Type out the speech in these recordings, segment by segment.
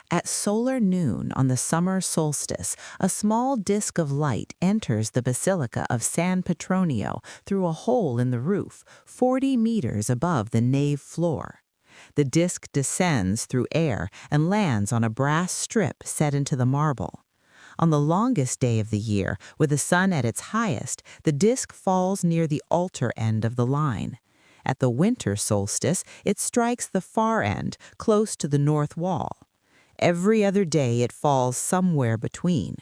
At solar noon on the summer solstice, a small disk of light enters the Basilica of San Petronio through a hole in the roof, 40 meters above the nave floor. The disk descends through air and lands on a brass strip set into the marble. On the longest day of the year, with the sun at its highest, the disk falls near the altar end of the line. At the winter solstice, it strikes the far end, close to the north wall. Every other day it falls somewhere between.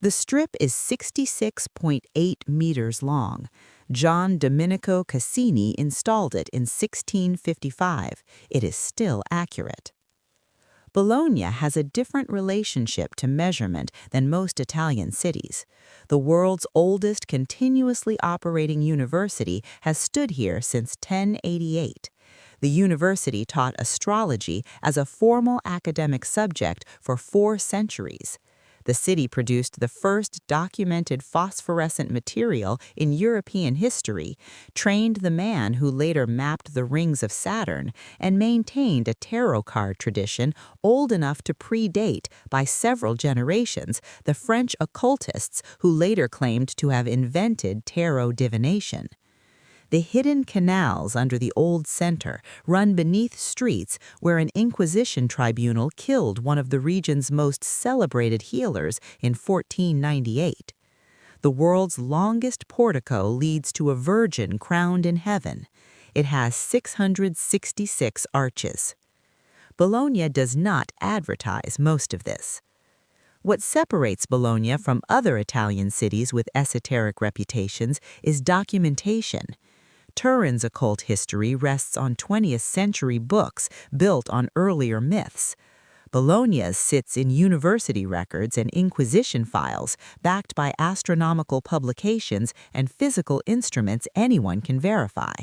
The strip is 66.8 meters long. John Domenico Cassini installed it in 1655. It is still accurate. Bologna has a different relationship to measurement than most Italian cities. The world's oldest continuously operating university has stood here since 1088. The university taught astrology as a formal academic subject for 4 centuries. The city produced the first documented phosphorescent material in European history, trained the man who later mapped the rings of Saturn, and maintained a tarot card tradition old enough to predate, by several generations, the French occultists who later claimed to have invented tarot divination. The hidden canals under the old center run beneath streets where an Inquisition tribunal killed one of the region's most celebrated healers in 1498. The world's longest portico leads to a virgin crowned in heaven. It has 666 arches. Bologna does not advertise most of this. What separates Bologna from other Italian cities with esoteric reputations is documentation. Turin's occult history rests on 20th century books built on earlier myths. Bologna's sits in university records and Inquisition files backed by astronomical publications and physical instruments anyone can verify.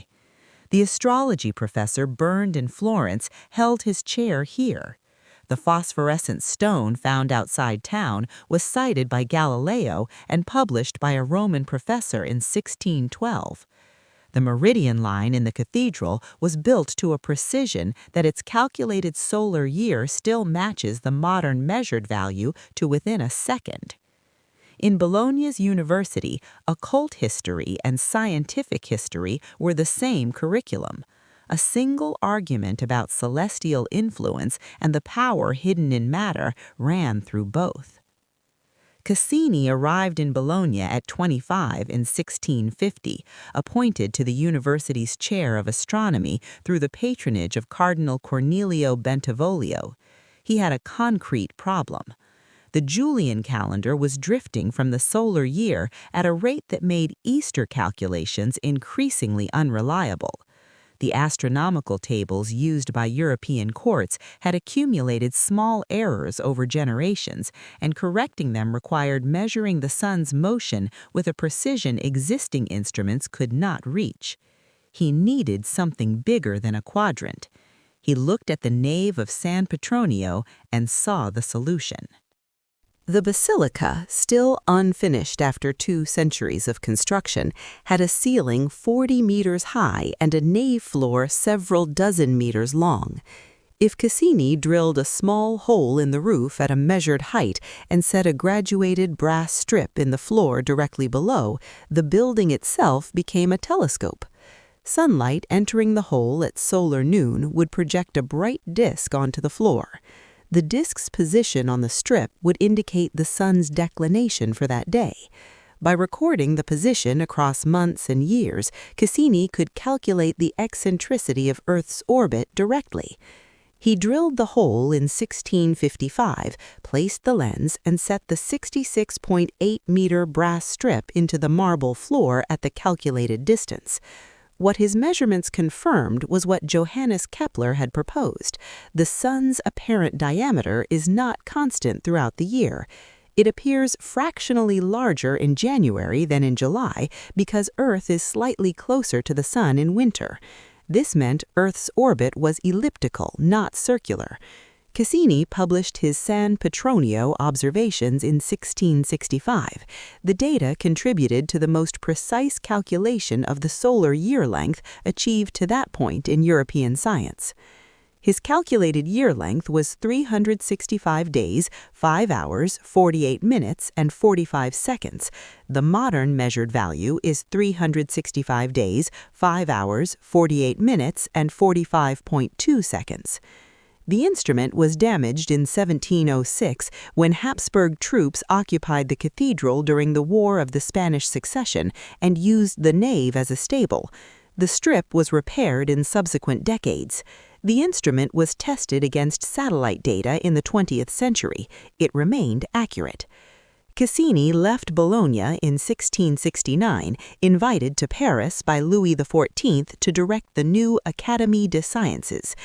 The astrology professor burned in Florence held his chair here. The phosphorescent stone found outside town was cited by Galileo and published by a Roman professor in 1612. The meridian line in the cathedral was built to a precision that its calculated solar year still matches the modern measured value to within a second. In Bologna's university, occult history and scientific history were the same curriculum. A single argument about celestial influence and the power hidden in matter ran through both. Cassini arrived in Bologna at 25 in 1650, appointed to the university's chair of astronomy through the patronage of Cardinal Cornelio Bentivoglio. He had a concrete problem. The Julian calendar was drifting from the solar year at a rate that made Easter calculations increasingly unreliable. The astronomical tables used by European courts had accumulated small errors over generations, and correcting them required measuring the sun's motion with a precision existing instruments could not reach. He needed something bigger than a quadrant. He looked at the nave of San Petronio and saw the solution. The basilica, still unfinished after 2 centuries of construction, had a ceiling 40 meters high and a nave floor several dozen meters long. If Cassini drilled a small hole in the roof at a measured height and set a graduated brass strip in the floor directly below, the building itself became a telescope. Sunlight entering the hole at solar noon would project a bright disk onto the floor. The disk's position on the strip would indicate the sun's declination for that day. By recording the position across months and years, Cassini could calculate the eccentricity of Earth's orbit directly. He drilled the hole in 1655, placed the lens, and set the 66.8-meter brass strip into the marble floor at the calculated distance. What his measurements confirmed was what Johannes Kepler had proposed. The sun's apparent diameter is not constant throughout the year. It appears fractionally larger in January than in July because Earth is slightly closer to the sun in winter. This meant Earth's orbit was elliptical, not circular. Cassini published his San Petronio observations in 1665. The data contributed to the most precise calculation of the solar year length achieved to that point in European science. His calculated year length was 365 days, 5 hours, 48 minutes, and 45 seconds. The modern measured value is 365 days, 5 hours, 48 minutes, and 45.2 seconds. The instrument was damaged in 1706 when Habsburg troops occupied the cathedral during the War of the Spanish Succession and used the nave as a stable. The strip was repaired in subsequent decades. The instrument was tested against satellite data in the 20th century. It remained accurate. Cassini left Bologna in 1669, invited to Paris by Louis XIV to direct the new Académie des Sciences.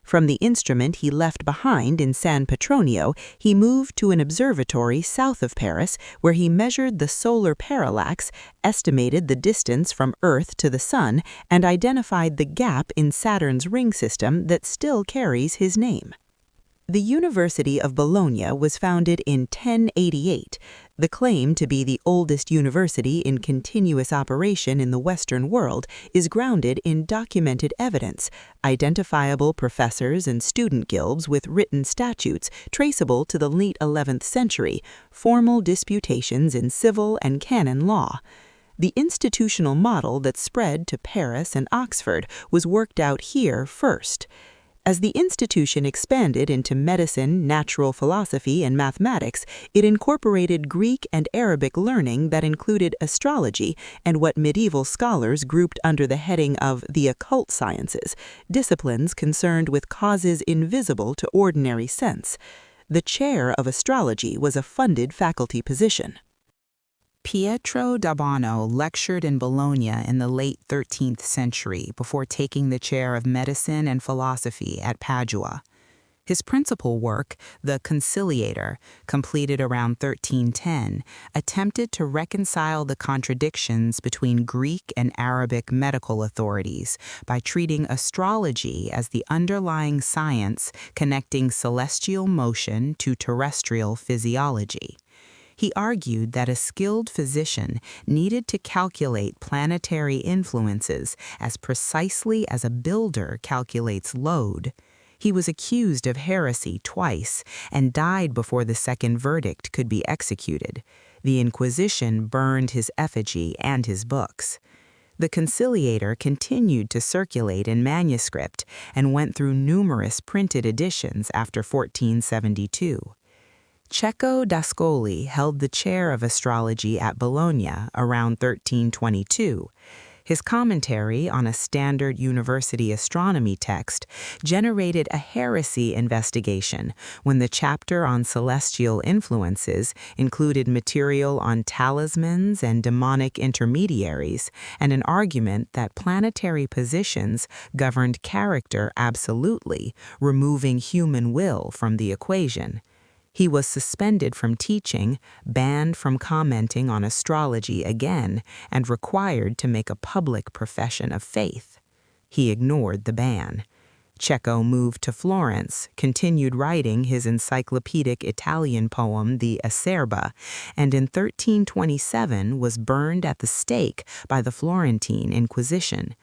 From the instrument he left behind in San Petronio, he moved to an observatory south of Paris where he measured the solar parallax, estimated the distance from Earth to the Sun, and identified the gap in Saturn's ring system that still carries his name. The University of Bologna was founded in 1088. The claim to be the oldest university in continuous operation in the Western world is grounded in documented evidence, identifiable professors and student guilds with written statutes traceable to the late 11th century, formal disputations in civil and canon law. The institutional model that spread to Paris and Oxford was worked out here first. As the institution expanded into medicine, natural philosophy, and mathematics, it incorporated Greek and Arabic learning that included astrology and what medieval scholars grouped under the heading of the occult sciences, disciplines concerned with causes invisible to ordinary sense. The chair of astrology was a funded faculty position. Pietro d'Abano lectured in Bologna in the late 13th century before taking the chair of medicine and philosophy at Padua. His principal work, The Conciliator, completed around 1310, attempted to reconcile the contradictions between Greek and Arabic medical authorities by treating astrology as the underlying science connecting celestial motion to terrestrial physiology. He argued that a skilled physician needed to calculate planetary influences as precisely as a builder calculates load. He was accused of heresy twice and died before the second verdict could be executed. The Inquisition burned his effigy and his books. The Conciliator continued to circulate in manuscript and went through numerous printed editions after 1472. Cecco d'Ascoli held the chair of astrology at Bologna around 1322. His commentary on a standard university astronomy text generated a heresy investigation when the chapter on celestial influences included material on talismans and demonic intermediaries and an argument that planetary positions governed character absolutely, removing human will from the equation. He was suspended from teaching, banned from commenting on astrology again, and required to make a public profession of faith. He ignored the ban. Cecco moved to Florence, continued writing his encyclopedic Italian poem, the Acerba, and in 1327 was burned at the stake by the Florentine Inquisition.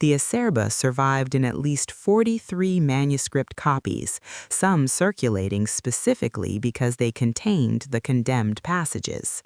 The Acerba survived in at least 43 manuscript copies, some circulating specifically because they contained the condemned passages.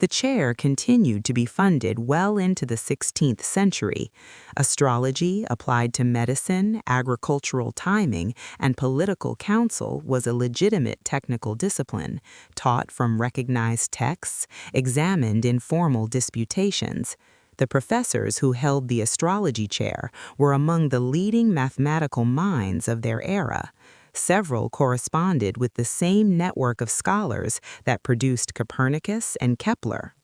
The chair continued to be funded well into the 16th century. Astrology, applied to medicine, agricultural timing, and political counsel, was a legitimate technical discipline, taught from recognized texts, examined in formal disputations. The professors who held the astrology chair were among the leading mathematical minds of their era. Several corresponded with the same network of scholars that produced Copernicus and Kepler.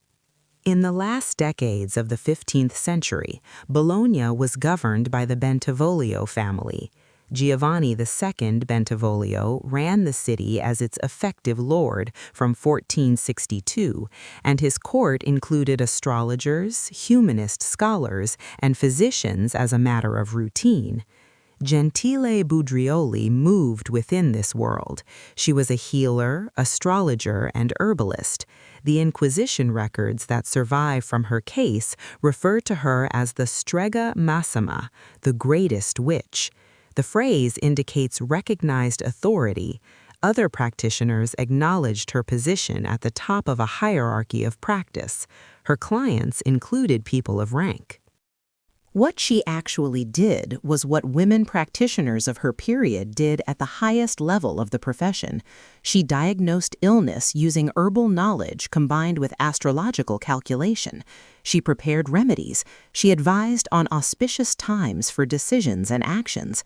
In the last decades of the 15th century, Bologna was governed by the Bentivoglio family. Giovanni II Bentivoglio ran the city as its effective lord from 1462, and his court included astrologers, humanist scholars, and physicians as a matter of routine. Gentile Budrioli moved within this world. She was a healer, astrologer, and herbalist. The Inquisition records that survive from her case refer to her as the Strega Massima, the greatest witch. The phrase indicates recognized authority. Other practitioners acknowledged her position at the top of a hierarchy of practice. Her clients included people of rank. What she actually did was what women practitioners of her period did at the highest level of the profession. She diagnosed illness using herbal knowledge combined with astrological calculation. She prepared remedies. She advised on auspicious times for decisions and actions.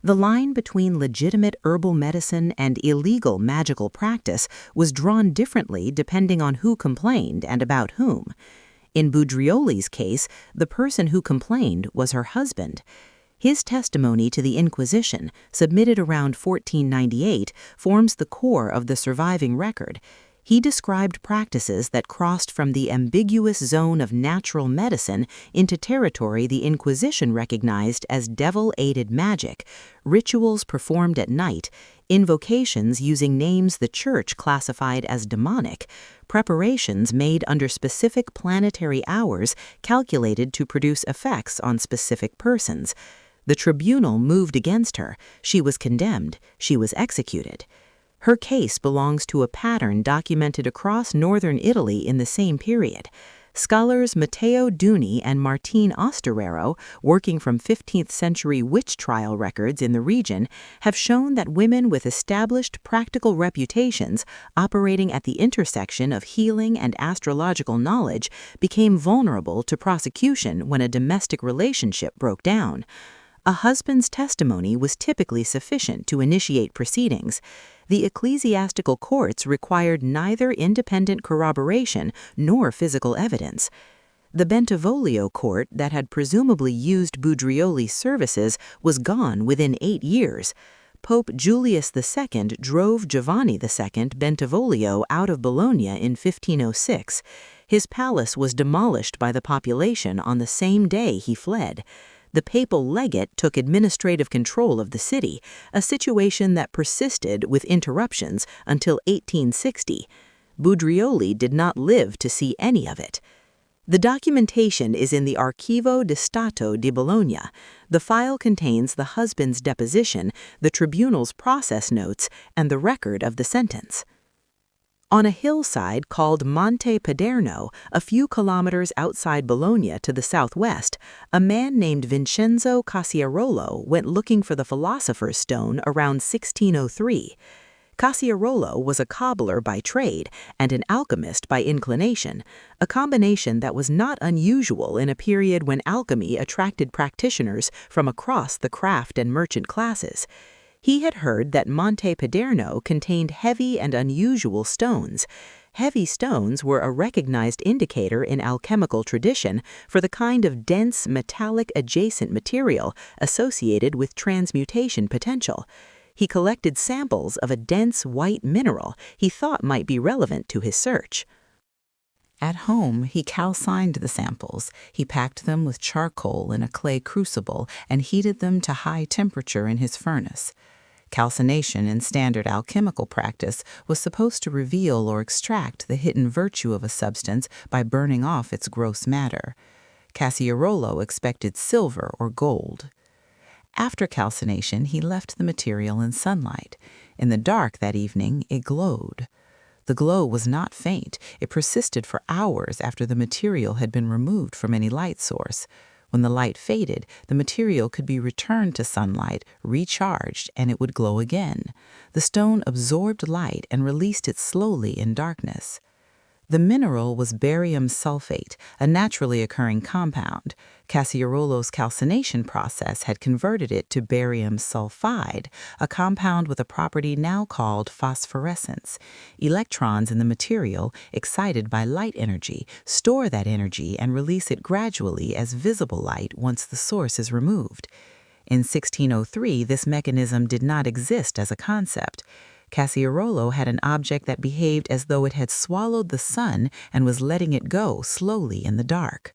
The line between legitimate herbal medicine and illegal magical practice was drawn differently depending on who complained and about whom. In Budrioli's case, the person who complained was her husband. His testimony to the Inquisition, submitted around 1498, forms the core of the surviving record. He described practices that crossed from the ambiguous zone of natural medicine into territory the Inquisition recognized as devil-aided magic, rituals performed at night, invocations using names the Church classified as demonic, preparations made under specific planetary hours calculated to produce effects on specific persons. The tribunal moved against her. She was condemned. She was executed. Her case belongs to a pattern documented across northern Italy in the same period. Scholars Matteo Duni and Martine Osterero, working from 15th century witch trial records in the region, have shown that women with established practical reputations operating at the intersection of healing and astrological knowledge became vulnerable to prosecution when a domestic relationship broke down. A husband's testimony was typically sufficient to initiate proceedings. The ecclesiastical courts required neither independent corroboration nor physical evidence. The Bentivoglio court that had presumably used Budrioli's services was gone within 8 years. Pope Julius II drove Giovanni II Bentivoglio out of Bologna in 1506. His palace was demolished by the population on the same day he fled. The papal legate took administrative control of the city, a situation that persisted with interruptions until 1860. Budrioli did not live to see any of it. The documentation is in the Archivo di Stato di Bologna. The file contains the husband's deposition, the tribunal's process notes, and the record of the sentence. On a hillside called Monte Paderno, a few kilometers outside Bologna to the southwest, a man named Vincenzo Cassiarolo went looking for the Philosopher's Stone around 1603. Cassiarolo was a cobbler by trade and an alchemist by inclination, a combination that was not unusual in a period when alchemy attracted practitioners from across the craft and merchant classes. He had heard that Monte Paderno contained heavy and unusual stones. Heavy stones were a recognized indicator in alchemical tradition for the kind of dense metallic adjacent material associated with transmutation potential. He collected samples of a dense white mineral he thought might be relevant to his search. At home, he calcined the samples. He packed them with charcoal in a clay crucible and heated them to high temperature in his furnace. Calcination in standard alchemical practice was supposed to reveal or extract the hidden virtue of a substance by burning off its gross matter. Cassiarolo expected silver or gold. After calcination, he left the material in sunlight. In the dark that evening, it glowed. The glow was not faint. It persisted for hours after the material had been removed from any light source. When the light faded, the material could be returned to sunlight, recharged, and it would glow again. The stone absorbed light and released it slowly in darkness. The mineral was barium sulfate, a naturally occurring compound. Cassiarolo's calcination process had converted it to barium sulfide, a compound with a property now called phosphorescence. Electrons in the material, excited by light energy, store that energy and release it gradually as visible light once the source is removed. In 1603, this mechanism did not exist as a concept. Cassiarolo had an object that behaved as though it had swallowed the sun and was letting it go slowly in the dark.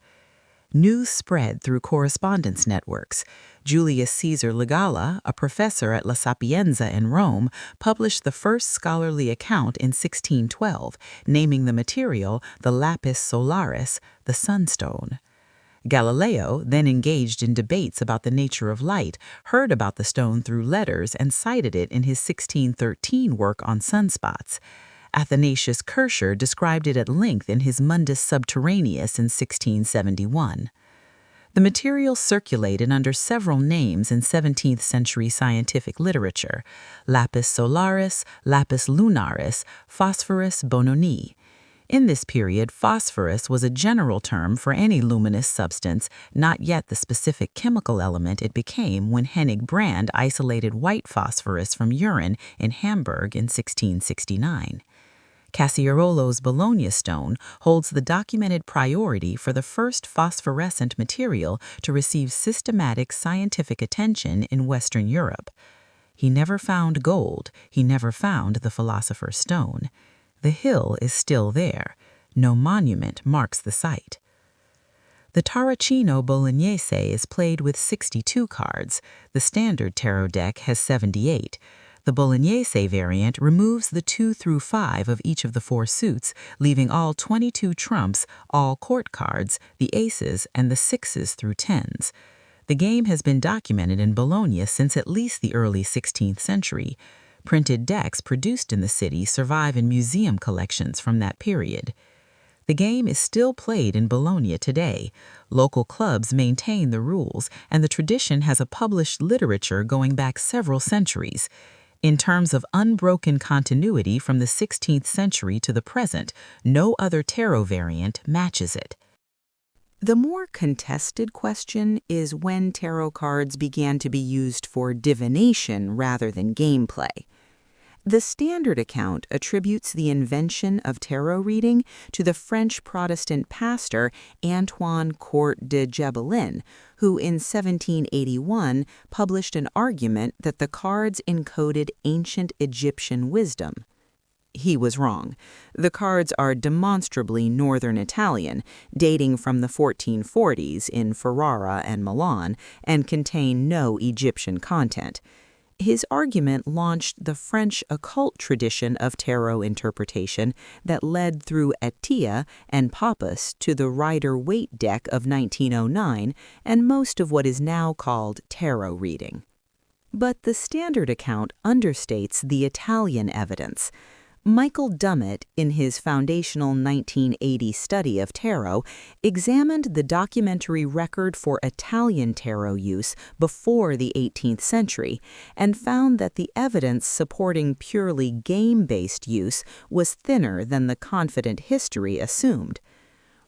News spread through correspondence networks. Julius Caesar Legala, a professor at La Sapienza in Rome, published the first scholarly account in 1612, naming the material the lapis solaris, the sunstone. Galileo, then engaged in debates about the nature of light, heard about the stone through letters and cited it in his 1613 work on sunspots. Athanasius Kircher described it at length in his Mundus Subterraneus in 1671. The material circulated under several names in 17th century scientific literature: lapis solaris, lapis lunaris, phosphorus bononi. In this period, phosphorus was a general term for any luminous substance, not yet the specific chemical element it became when Hennig Brand isolated white phosphorus from urine in Hamburg in 1669. Cassiarolo's Bologna stone holds the documented priority for the first phosphorescent material to receive systematic scientific attention in Western Europe. He never found gold, he never found the Philosopher's stone. The hill is still there. No monument marks the site. The Tarocchino Bolognese is played with 62 cards. The standard tarot deck has 78. The Bolognese variant removes the 2 through 5 of each of the 4 suits, leaving all 22 trumps, all court cards, the aces, and the 6s through 10s. The game has been documented in Bologna since at least the early 16th century. Printed decks produced in the city survive in museum collections from that period. The game is still played in Bologna today. Local clubs maintain the rules, and the tradition has a published literature going back several centuries. In terms of unbroken continuity from the 16th century to the present, no other tarot variant matches it. The more contested question is when tarot cards began to be used for divination rather than gameplay. The standard account attributes the invention of tarot reading to the French Protestant pastor Antoine Court de Gebelin, who in 1781 published an argument that the cards encoded ancient Egyptian wisdom. He was wrong. The cards are demonstrably Northern Italian, dating from the 1440s in Ferrara and Milan, and contain no Egyptian content. His argument launched the French occult tradition of tarot interpretation that led through Attia and Papus to the Rider-Waite deck of 1909 and most of what is now called tarot reading. But the standard account understates the Italian evidence. Michael Dummett, in his foundational 1980 study of tarot, examined the documentary record for Italian tarot use before the 18th century and found that the evidence supporting purely game-based use was thinner than the confident history assumed.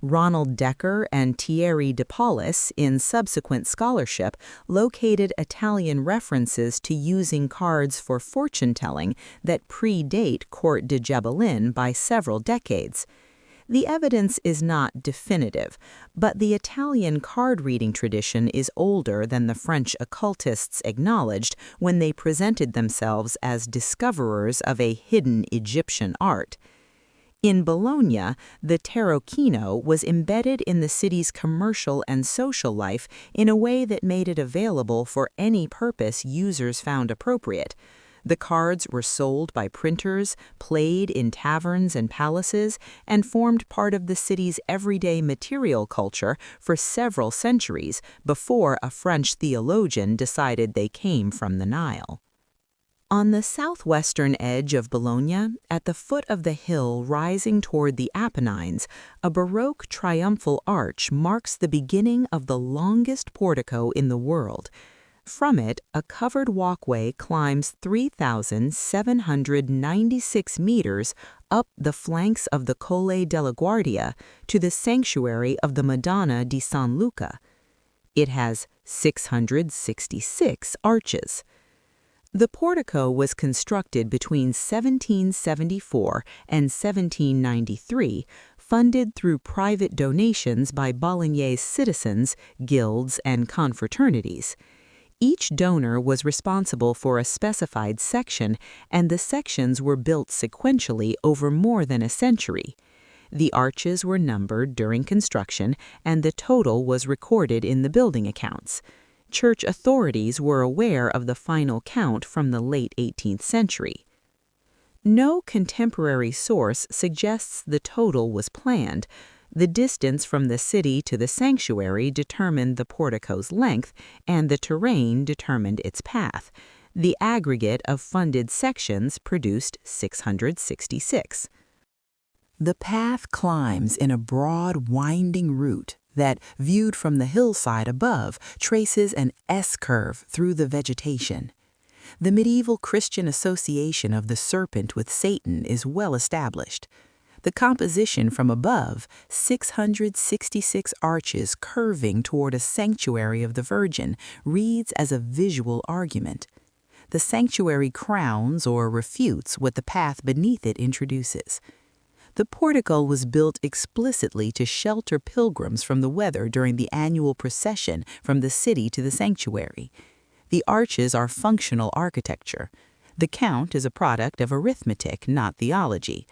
Ronald Decker and Thierry de Paulus, in subsequent scholarship, located Italian references to using cards for fortune-telling that predate Court de Gebelin by several decades. The evidence is not definitive, but the Italian card-reading tradition is older than the French occultists acknowledged when they presented themselves as discoverers of a hidden Egyptian art. In Bologna, the tarocchino was embedded in the city's commercial and social life in a way that made it available for any purpose users found appropriate. The cards were sold by printers, played in taverns and palaces, and formed part of the city's everyday material culture for several centuries before a French theologian decided they came from the Nile. On the southwestern edge of Bologna, at the foot of the hill rising toward the Apennines, a Baroque triumphal arch marks the beginning of the longest portico in the world. From it, a covered walkway climbs 3,796 meters up the flanks of the Colle della Guardia to the sanctuary of the Madonna di San Luca. It has 666 arches. The portico was constructed between 1774 and 1793, funded through private donations by Bolognese citizens, guilds, and confraternities. Each donor was responsible for a specified section, and the sections were built sequentially over more than a century. The arches were numbered during construction, and the total was recorded in the building accounts. Church authorities were aware of the final count from the late 18th century. No contemporary source suggests the total was planned. The distance from the city to the sanctuary determined the portico's length, and the terrain determined its path. The aggregate of funded sections produced 666. The path climbs in a broad, winding route that, viewed from the hillside above, traces an S-curve through the vegetation. The medieval Christian association of the serpent with Satan is well established. The composition from above, 666 arches curving toward a sanctuary of the Virgin, reads as a visual argument. The sanctuary crowns or refutes what the path beneath it introduces. The portico was built explicitly to shelter pilgrims from the weather during the annual procession from the city to the sanctuary. The arches are functional architecture. The count is a product of arithmetic, not theology.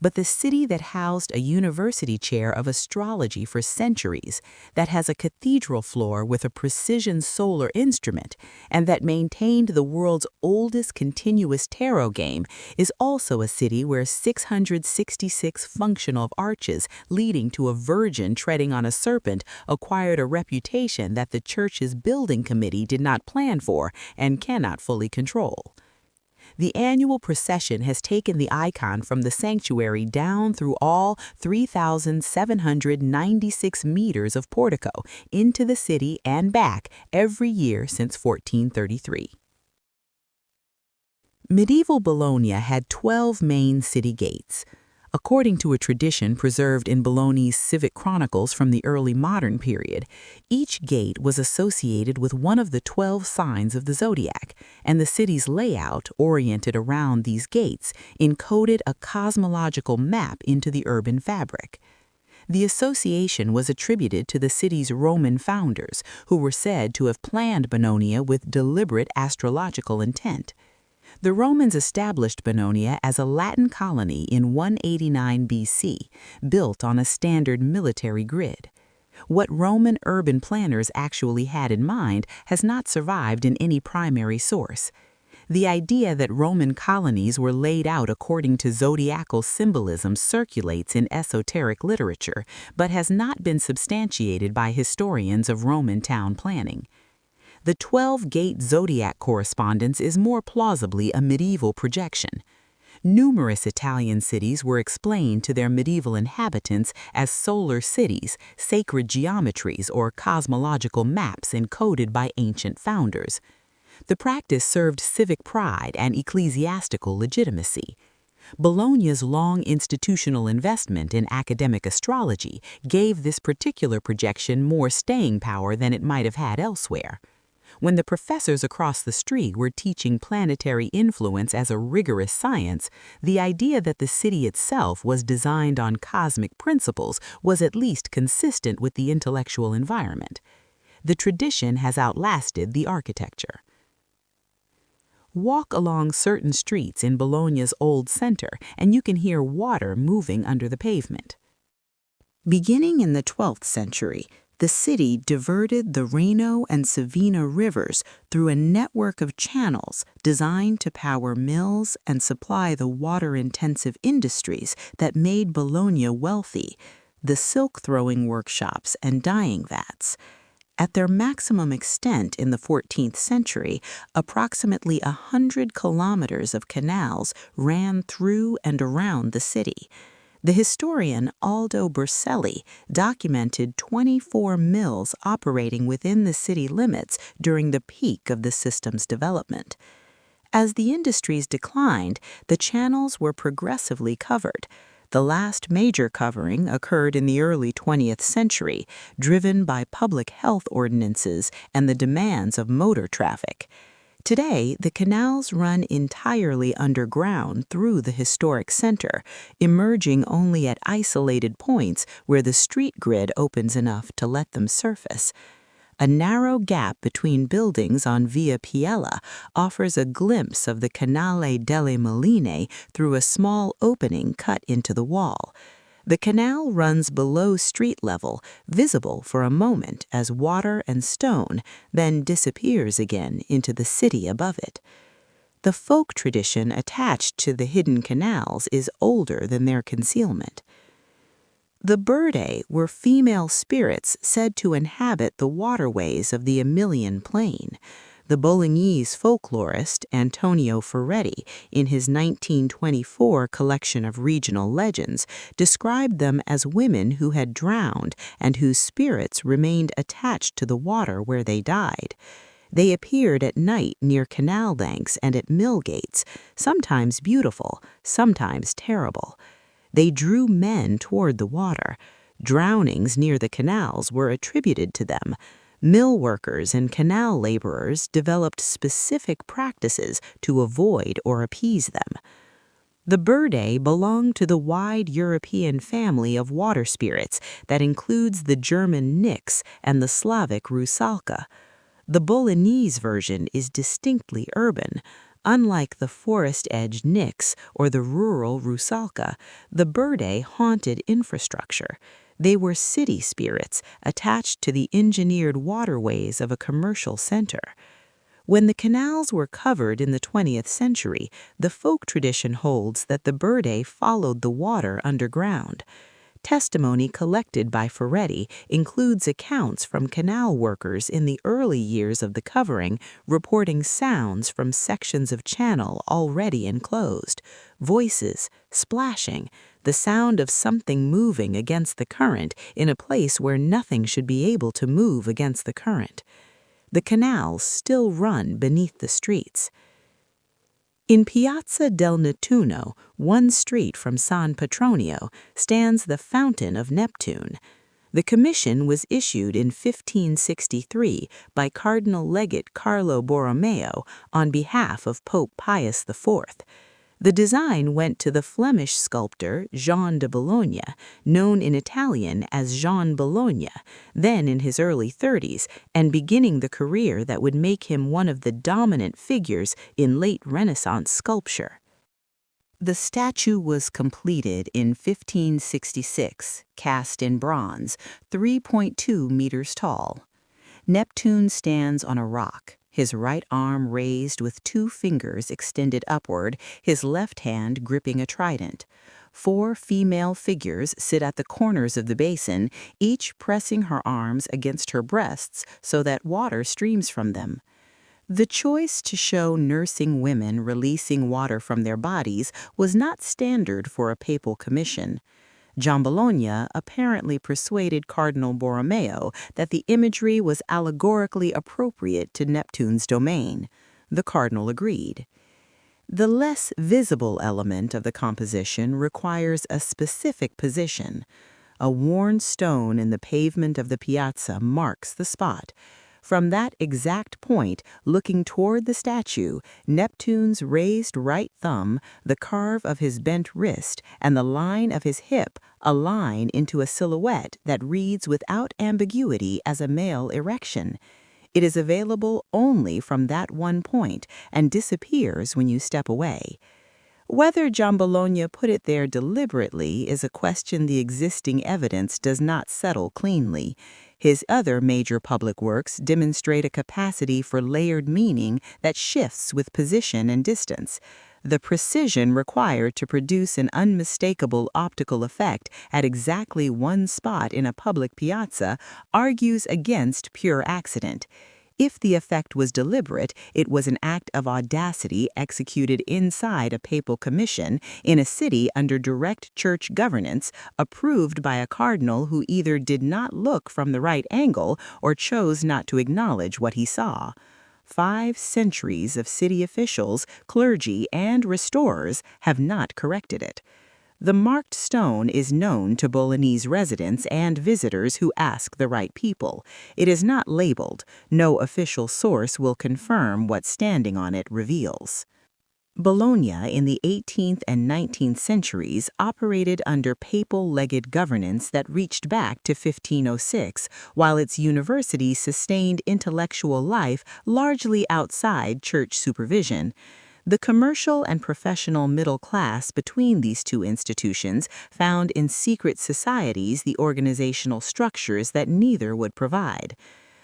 But the city that housed a university chair of astrology for centuries, that has a cathedral floor with a precision solar instrument, and that maintained the world's oldest continuous tarot game, is also a city where 666 functional arches leading to a virgin treading on a serpent acquired a reputation that the church's building committee did not plan for and cannot fully control. The annual procession has taken the icon from the sanctuary down through all 3,796 meters of portico into the city and back every year since 1433. Medieval Bologna had 12 main city gates. According to a tradition preserved in Bologna's civic chronicles from the early modern period, each gate was associated with one of the 12 signs of the zodiac, and the city's layout, oriented around these gates, encoded a cosmological map into the urban fabric. The association was attributed to the city's Roman founders, who were said to have planned Bologna with deliberate astrological intent. The Romans established Bologna as a Latin colony in 189 BC, built on a standard military grid. What Roman urban planners actually had in mind has not survived in any primary source. The idea that Roman colonies were laid out according to zodiacal symbolism circulates in esoteric literature, but has not been substantiated by historians of Roman town planning. The 12-gate zodiac correspondence is more plausibly a medieval projection. Numerous Italian cities were explained to their medieval inhabitants as solar cities, sacred geometries, or cosmological maps encoded by ancient founders. The practice served civic pride and ecclesiastical legitimacy. Bologna's long institutional investment in academic astrology gave this particular projection more staying power than it might have had elsewhere. When the professors across the street were teaching planetary influence as a rigorous science, the idea that the city itself was designed on cosmic principles was at least consistent with the intellectual environment. The tradition has outlasted the architecture. Walk along certain streets in Bologna's old center, and you can hear water moving under the pavement. Beginning in the 12th century, the city diverted the Reno and Savina rivers through a network of channels designed to power mills and supply the water-intensive industries that made Bologna wealthy, the silk-throwing workshops and dyeing vats. At their maximum extent in the 14th century, approximately 100 kilometers of canals ran through and around the city. The historian Aldo Berselli documented 24 mills operating within the city limits during the peak of the system's development. As the industries declined, the channels were progressively covered. The last major covering occurred in the early 20th century, driven by public health ordinances and the demands of motor traffic. Today, the canals run entirely underground through the historic center, emerging only at isolated points where the street grid opens enough to let them surface. A narrow gap between buildings on Via Piella offers a glimpse of the Canale delle Moline through a small opening cut into the wall. The canal runs below street level, visible for a moment as water and stone, then disappears again into the city above it. The folk tradition attached to the hidden canals is older than their concealment. The Birdae were female spirits said to inhabit the waterways of the Emilian Plain. The Bolognese folklorist Antonio Ferretti, in his 1924 collection of regional legends, described them as women who had drowned and whose spirits remained attached to the water where they died. They appeared at night near canal banks and at mill gates, sometimes beautiful, sometimes terrible. They drew men toward the water. Drownings near the canals were attributed to them. Mill workers and canal laborers developed specific practices to avoid or appease them. The Birdae belong to the wide European family of water spirits that includes the German Nix and the Slavic Rusalka. The Bolognese version is distinctly urban. Unlike the forest-edge Nix or the rural Rusalka, the Birdae haunted infrastructure. They were city spirits attached to the engineered waterways of a commercial center. When the canals were covered in the 20th century, the folk tradition holds that the Birdae followed the water underground. Testimony collected by Ferretti includes accounts from canal workers in the early years of the covering reporting sounds from sections of channel already enclosed, voices, splashing, the sound of something moving against the current in a place where nothing should be able to move against the current. The canals still run beneath the streets. In Piazza del Nettuno, one street from San Petronio, stands the Fountain of Neptune. The commission was issued in 1563 by Cardinal Legate Carlo Borromeo on behalf of Pope Pius IV. The design went to the Flemish sculptor Jean de Bologna, known in Italian as Jean Bologna, then in his early 30s and beginning the career that would make him one of the dominant figures in late Renaissance sculpture. The statue was completed in 1566, cast in bronze, 3.2 meters tall. Neptune stands on a rock, his right arm raised with 2 fingers extended upward, his left hand gripping a trident. 4 female figures sit at the corners of the basin, each pressing her arms against her breasts so that water streams from them. The choice to show nursing women releasing water from their bodies was not standard for a papal commission. Gian Bologna apparently persuaded Cardinal Borromeo that the imagery was allegorically appropriate to Neptune's domain. The cardinal agreed. The less visible element of the composition requires a specific position. A worn stone in the pavement of the piazza marks the spot. From that exact point, looking toward the statue, Neptune's raised right thumb, the carve of his bent wrist, and the line of his hip align into a silhouette that reads without ambiguity as a male erection. It is available only from that one point and disappears when you step away. Whether Gian Bologna put it there deliberately is a question the existing evidence does not settle cleanly. His other major public works demonstrate a capacity for layered meaning that shifts with position and distance. The precision required to produce an unmistakable optical effect at exactly one spot in a public piazza argues against pure accident. If the effect was deliberate, it was an act of audacity executed inside a papal commission in a city under direct church governance, approved by a cardinal who either did not look from the right angle or chose not to acknowledge what he saw. 5 centuries of city officials, clergy, and restorers have not corrected it. The marked stone is known to Bolognese residents and visitors who ask the right people. It is not labeled. No official source will confirm what standing on it reveals. Bologna in the 18th and 19th centuries operated under papal legate governance that reached back to 1506, while its university sustained intellectual life largely outside church supervision. The commercial and professional middle class between these two institutions found in secret societies the organizational structures that neither would provide.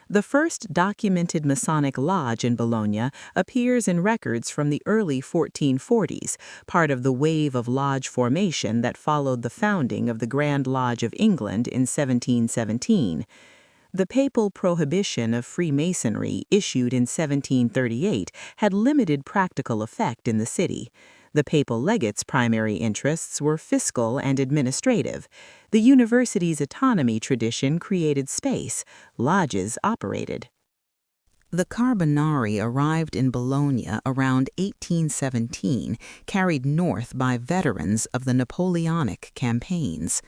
The first documented Masonic lodge in Bologna appears in records from the early 1440s, part of the wave of lodge formation that followed the founding of the Grand Lodge of England in 1717. The papal prohibition of Freemasonry, issued in 1738, had limited practical effect in the city. The papal legate's primary interests were fiscal and administrative. The university's autonomy tradition created space. Lodges operated. The Carbonari arrived in Bologna around 1817, carried north by veterans of the Napoleonic campaigns.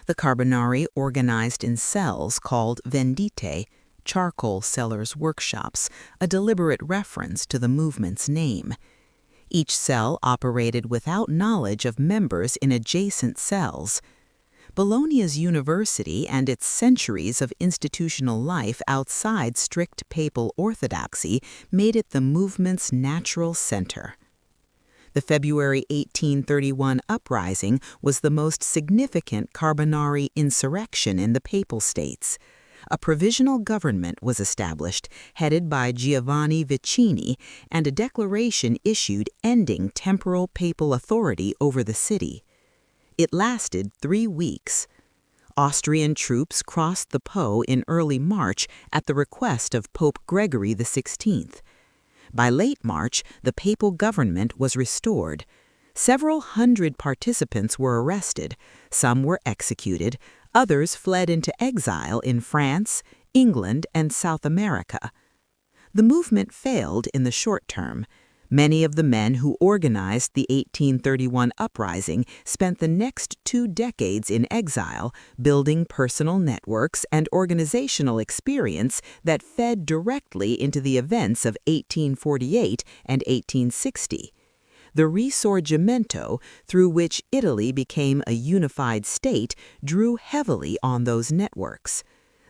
The Carbonari organized in cells called vendite, charcoal sellers' workshops, a deliberate reference to the movement's name. Each cell operated without knowledge of members in adjacent cells. Bologna's university and its centuries of institutional life outside strict papal orthodoxy made it the movement's natural center. The February 1831 uprising was the most significant Carbonari insurrection in the Papal States. A provisional government was established, headed by Giovanni Vicini, and a declaration issued ending temporal papal authority over the city. It lasted 3 weeks. Austrian troops crossed the Po in early March at the request of Pope Gregory XVI. By late March, the papal government was restored. Several hundred participants were arrested, some were executed, others fled into exile in France, England, and South America. The movement failed in the short term. Many of the men who organized the 1831 uprising spent the next 2 decades in exile, building personal networks and organizational experience that fed directly into the events of 1848 and 1860. The Risorgimento, through which Italy became a unified state, drew heavily on those networks.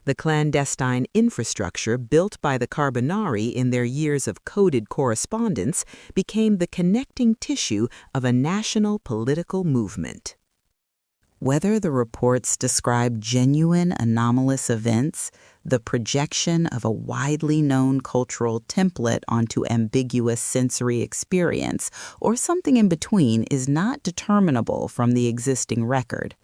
The clandestine infrastructure built by the Carbonari in their years of coded correspondence became the connecting tissue of a national political movement. Whether the reports describe genuine anomalous events, the projection of a widely known cultural template onto ambiguous sensory experience, or something in between is not determinable from the existing record.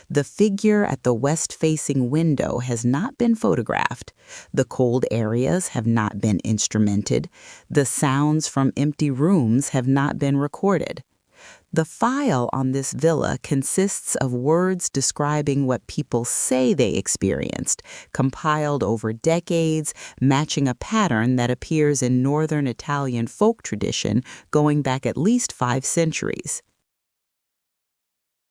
The figure at the west-facing window has not been photographed. The cold areas have not been instrumented. The sounds from empty rooms have not been recorded. The file on this villa consists of words describing what people say they experienced, compiled over decades, matching a pattern that appears in northern Italian folk tradition going back at least 5 centuries.